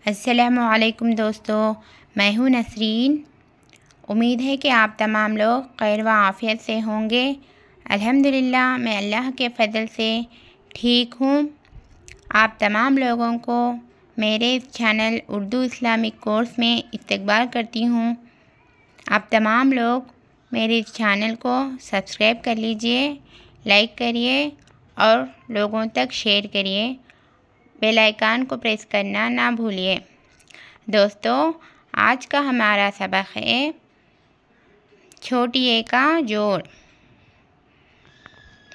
अस्सलामुअलैकुम दोस्तों, मैं हूँ नसरीन। उम्मीद है कि आप तमाम लोग खैर व आफ़ियत से होंगे। अल्हम्दुलिल्लाह मैं अल्लाह के फ़ज़ल से ठीक हूँ। आप तमाम लोगों को मेरे इस चैनल उर्दू इस्लामिक कोर्स में इस्तकबाल करती हूँ। आप तमाम लोग मेरे इस चैनल को सब्सक्राइब कर लीजिए, लाइक करिए और लोगों तक शेयर करिए। बेल आइकन को प्रेस करना ना भूलिए। दोस्तों, आज का हमारा सबक है छोटी ए का जोड़।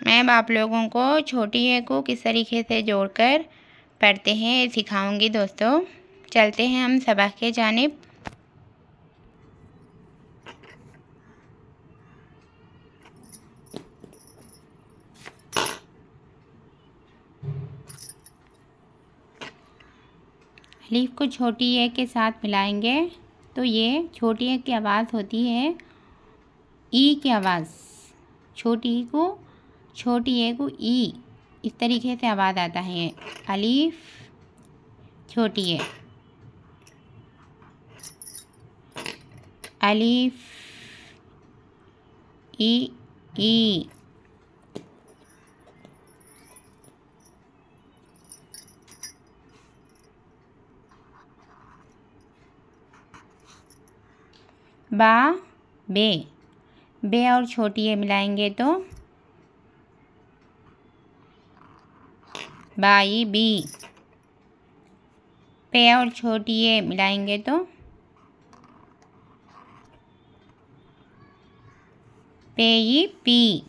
मैं अब आप लोगों को छोटी ए को किस तरीके से जोड़कर पढ़ते हैं सिखाऊंगी। दोस्तों, चलते हैं हम सबक के जानिब। अलीफ को छोटी ए के साथ मिलाएंगे तो ये छोटी ए की आवाज़ होती है ई की आवाज़। छोटी ए को ई इस तरीके से आवाज़ आता है। अलीफ छोटी ए, अलीफ ई। बा बे और छोटी ए मिलाएंगे तो बाई बी। पे और छोटी ए मिलाएंगे तो पेई पी।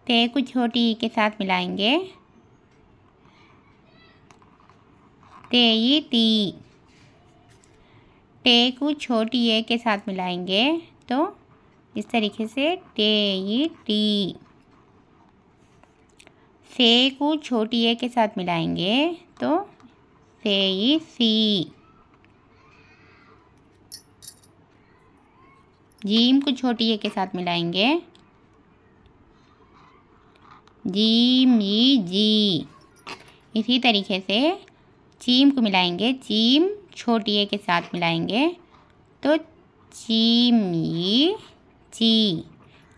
ते को छोटी ई के साथ मिलाएंगे तेई ती। टे को छोटी ए के साथ मिलाएंगे तो इस तरीके से टेई टी। से को छोटी ए के साथ मिलाएंगे तो सेई सी। जीम को छोटी ए के साथ मिलाएंगे जीम ई जी। इसी तरीके से चीम को मिलाएंगे, चीम छोटी ए के साथ मिलाएंगे तो चीमी ची।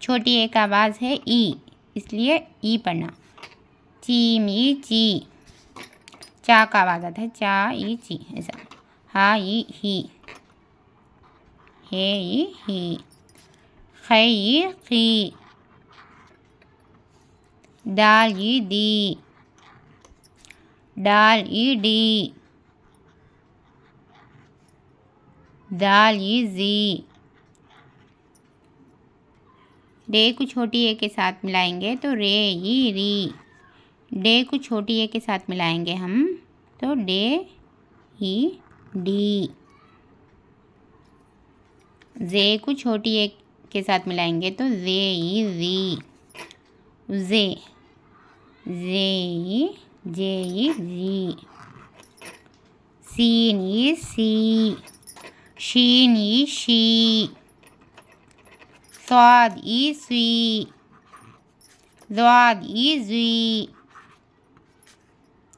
छोटी ए का आवाज़ है ई, इसलिए ई पढ़ना। चीमी ची। चा का आवाज़ आता है चा ई ची, ऐसा। हा ई ही, हे ई ही, खई खी, दाल ई दी, डाल ई डी, दाल ई जी। डे को छोटी ए के साथ मिलाएंगे तो रे ई री। डे को छोटी ए के साथ मिलाएंगे हम तो डे ई डी। जे को छोटी ए के साथ मिलाएंगे तो जे ई जी। जे ई जे ई जी। Scene E C, sheen E she, स्वाद ई स्वी, ज़्वाद ई ज़ी,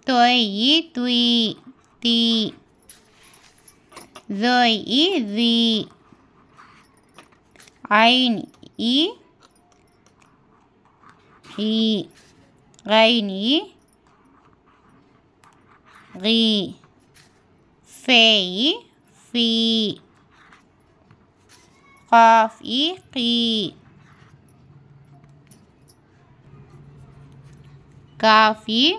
तोय ई तुई ती, ज़ोय ई ज़ी, आइन ई ही, गैन ई गी, फे ई फी, क़ाफ ई की, काफ ई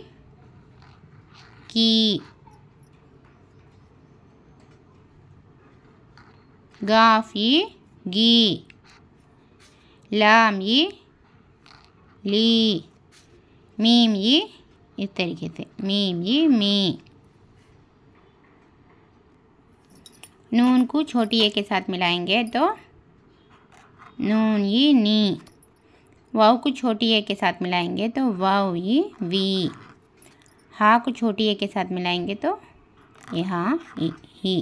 की, गाफ ई गी, लाम ई ली, मीम ई इस तरीके से मीम ई मी। नून को छोटी ए के साथ मिलाएंगे तो नून ई नी। वाव को छोटी ए के साथ मिलाएंगे तो वाव ई वी। हा को छोटी ए के साथ मिलाएंगे तो ये हाँ ही।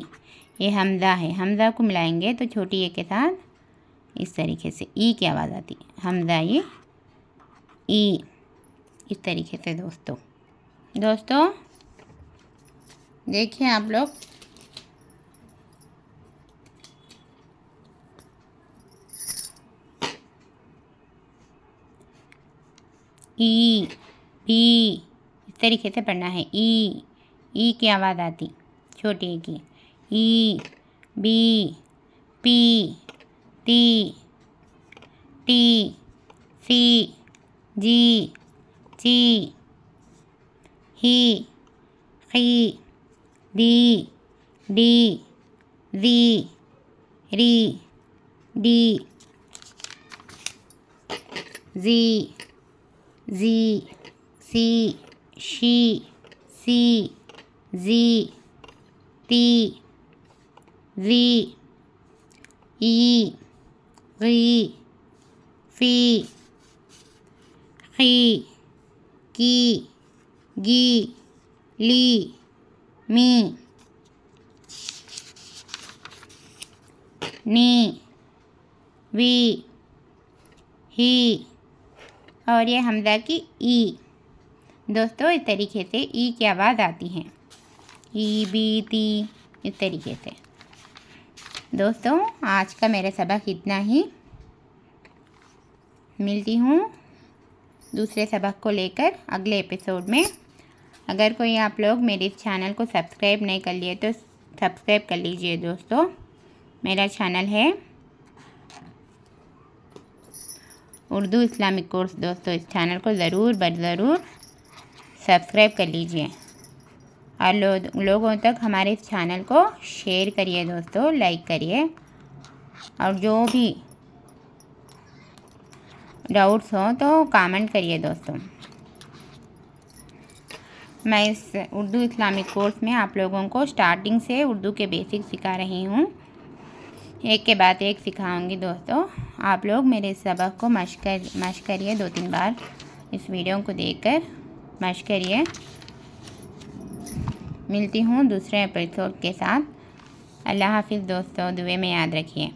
ये हमज़ा है, हमज़ा को मिलाएंगे तो छोटी ए के साथ इस तरीके से ई की आवाज़ आती है, हमज़ा ई। इस तरीके से दोस्तों देखिए आप लोग, ई पी, इस तरीके से पढ़ना है। ई की आवाज़ आती, छोटी ई की। ई बी पी टी टी सी जी ची ही खी दी डी री री D G ji C she सी जी ती जी ई गी फी खी की गी ली मी नी वी ही और ये हमज़ा की ई। दोस्तों इस तरीके से ई की आवाज़ आती है, ई बी टी, इस तरीके से। दोस्तों आज का मेरा सबक इतना ही। मिलती हूँ दूसरे सबक को लेकर अगले एपिसोड में। अगर कोई आप लोग मेरे इस चैनल को सब्सक्राइब नहीं कर लिए तो सब्सक्राइब कर लीजिए। दोस्तों मेरा चैनल है उर्दू इस्लामिक कोर्स। दोस्तों इस चैनल को ज़रूर सब्सक्राइब कर लीजिए और लोगों तक हमारे इस चैनल को शेयर करिए। दोस्तों लाइक करिए और जो भी डाउट्स हो तो कमेंट करिए। दोस्तों मैं इस उर्दू इस्लामिक कोर्स में आप लोगों को स्टार्टिंग से उर्दू के बेसिक सिखा रही हूँ, एक के बाद एक सिखाऊंगी। दोस्तों आप लोग मेरे सबक को मश्क करिए, 2-3 बार इस वीडियो को देखकर मश्क करिए। मिलती हूँ दूसरे एपिसोड के साथ। अल्लाह हाफिज़ दोस्तों, दुआ में याद रखिए।